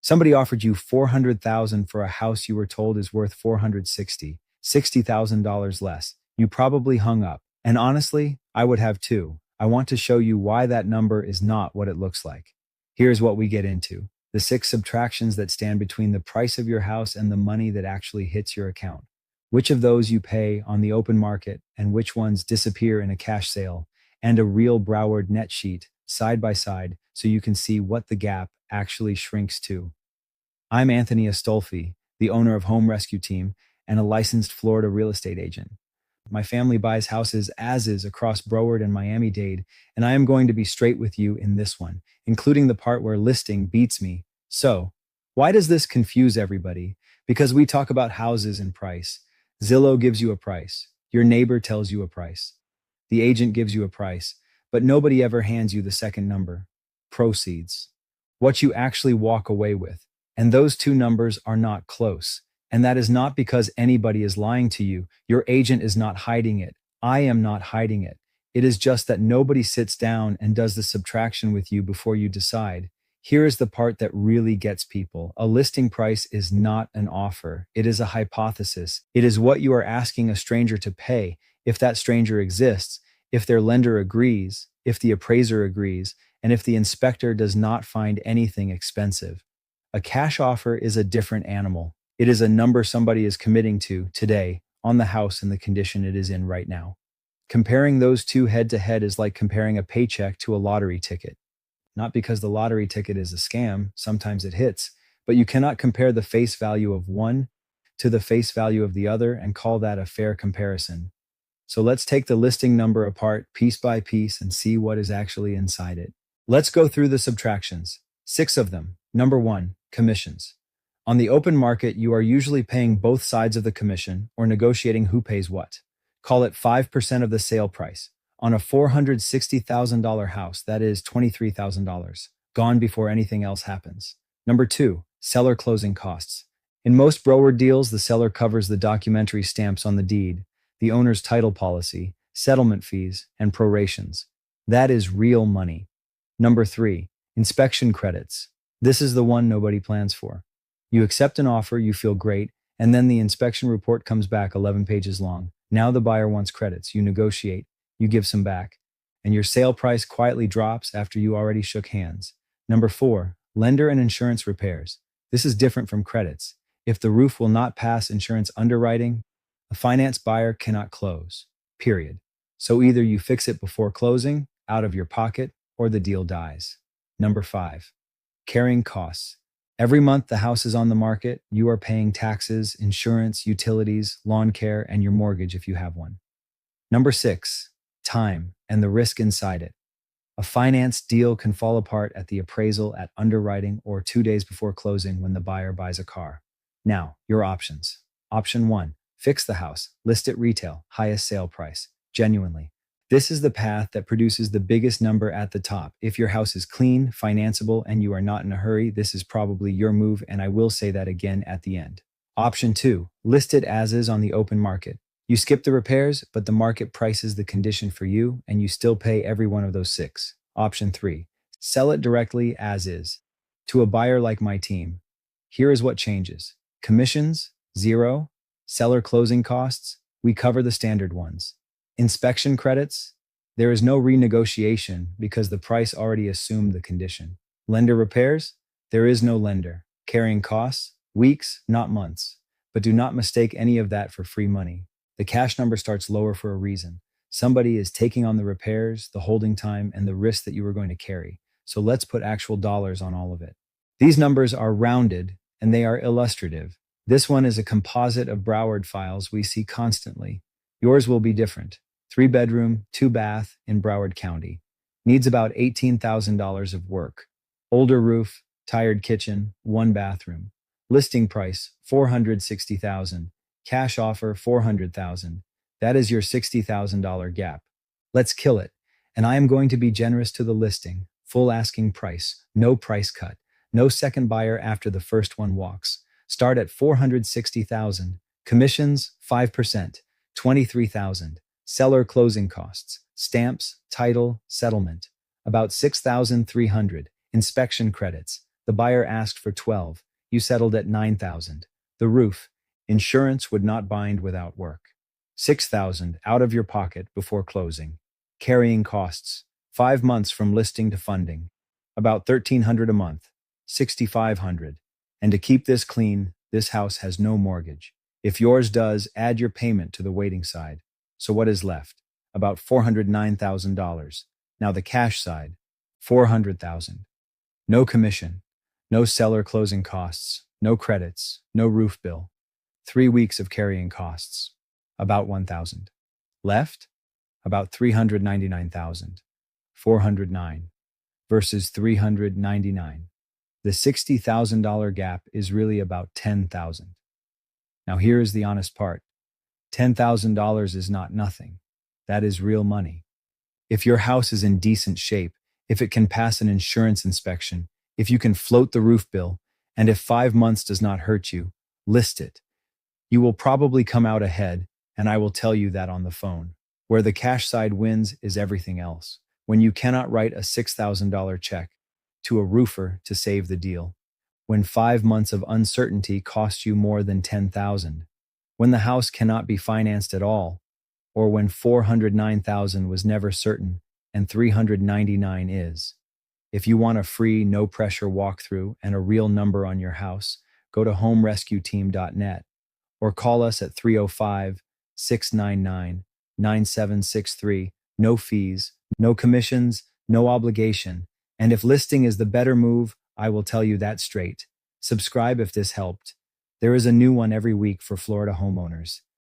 Somebody offered you 400,000 for a house you were told is worth 460, $60,000 less. You probably hung up. And honestly, I would have too. I want to show you why that number is not what it looks like. Here's what we get into: the 6 subtractions that stand between the price of your house and the money that actually hits your account. Which of those you pay on the open market and which ones disappear in a cash sale, and a real Broward net sheet side by side so you can see what the gap actually shrinks to. I'm Anthony Astolfi, the owner of Home Rescue Team and a licensed Florida real estate agent. My family buys houses as is across Broward and Miami-Dade, and I am going to be straight with you in this one, including the part where listing beats me. So, why does this confuse everybody? Because we talk about houses and price. Zillow gives you a price. Your neighbor tells you a price. The agent gives you a price, but nobody ever hands you the second number: proceeds. What you actually walk away with. And those two numbers are not close. And that is not because anybody is lying to you. Your agent is not hiding it. I am not hiding it. It is just that nobody sits down and does the subtraction with you before you decide. Here is the part that really gets people. A listing price is not an offer. It is a hypothesis. It is what you are asking a stranger to pay, if that stranger exists, if their lender agrees, if the appraiser agrees, and if the inspector does not find anything expensive. A cash offer is a different animal. It is a number somebody is committing to today on the house in the condition it is in right now. Comparing those two head to head is like comparing a paycheck to a lottery ticket. Not because the lottery ticket is a scam, sometimes it hits, but you cannot compare the face value of one to the face value of the other and call that a fair comparison. So let's take the listing number apart piece by piece and see what is actually inside it. Let's go through the subtractions. 6 of them. Number 1, commissions. On the open market, you are usually paying both sides of the commission or negotiating who pays what. Call it 5% of the sale price. On a $460,000 house, that is $23,000, gone before anything else happens. Number 2, seller closing costs. In most Broward deals, the seller covers the documentary stamps on the deed, the owner's title policy, settlement fees, and prorations. That is real money. Number 3, inspection credits. This is the one nobody plans for. You accept an offer, you feel great, and then the inspection report comes back 11 pages long. Now the buyer wants credits. You negotiate, you give some back, and your sale price quietly drops after you already shook hands. Number 4, lender and insurance repairs. This is different from credits. If the roof will not pass insurance underwriting, a finance buyer cannot close, period. So either you fix it before closing, out of your pocket, or the deal dies. Number 5, carrying costs. Every month the house is on the market, you are paying taxes, insurance, utilities, lawn care, and your mortgage if you have one. Number 6, time and the risk inside it. A finance deal can fall apart at the appraisal, at underwriting, or 2 days before closing when the buyer buys a car. Now, your options. Option 1, fix the house, list it retail, highest sale price, genuinely. This is the path that produces the biggest number at the top. If your house is clean, financeable, and you are not in a hurry, this is probably your move, and I will say that again at the end. Option 2, list it as is on the open market. You skip the repairs, but the market prices the condition for you, and you still pay every one of those 6. Option 3, sell it directly as is to a buyer like my team. Here is what changes. Commissions, 0. Seller closing costs, we cover the standard ones. Inspection credits, there is no renegotiation because the price already assumed the condition. Lender repairs, there is no lender. Carrying costs, weeks, not months. But do not mistake any of that for free money. The cash number starts lower for a reason. Somebody is taking on the repairs, the holding time, and the risk that you are going to carry. So let's put actual dollars on all of it. These numbers are rounded and they are illustrative. This one is a composite of Broward files we see constantly. Yours will be different. 3-bedroom, 2-bath in Broward County. Needs about $18,000 of work. Older roof, tired kitchen, 1 bathroom. Listing price, $460,000. Cash offer, $400,000. That is your $60,000 gap. Let's kill it. And I am going to be generous to the listing. Full asking price. No price cut. No second buyer after the first one walks. Start at $460,000. Commissions, 5%. $23,000. Seller closing costs. Stamps, title, settlement. About $6,300. Inspection credits. The buyer asked for 12. You settled at 9,000. The roof. Insurance would not bind without work. 6,000 out of your pocket before closing. Carrying costs. 5 months from listing to funding. About 1,300 a month. 6,500. And to keep this clean, this house has no mortgage. If yours does, add your payment to the waiting side. So what is left? About $409,000. Now the cash side. 400,000. No commission. No seller closing costs. No credits. No roof bill. 3 weeks of carrying costs. About 1,000. Left? About 399,000. 409 versus 399. The $60,000 gap is really about 10,000. Now here is the honest part. $10,000 is not nothing. That is real money. If your house is in decent shape, if it can pass an insurance inspection, if you can float the roof bill, and if 5 months does not hurt you, list it. You will probably come out ahead, and I will tell you that on the phone. Where the cash side wins is everything else. When you cannot write a $6,000 check to a roofer to save the deal. When 5 months of uncertainty cost you more than 10,000. When the house cannot be financed at all, or when 409,000 was never certain and 399 is. If you want a free, no-pressure walkthrough and a real number on your house, go to homerescueteam.net or call us at 305-699-9763. No fees, no commissions, no obligation. And if listing is the better move, I will tell you that straight. Subscribe if this helped. There is a new one every week for Florida homeowners.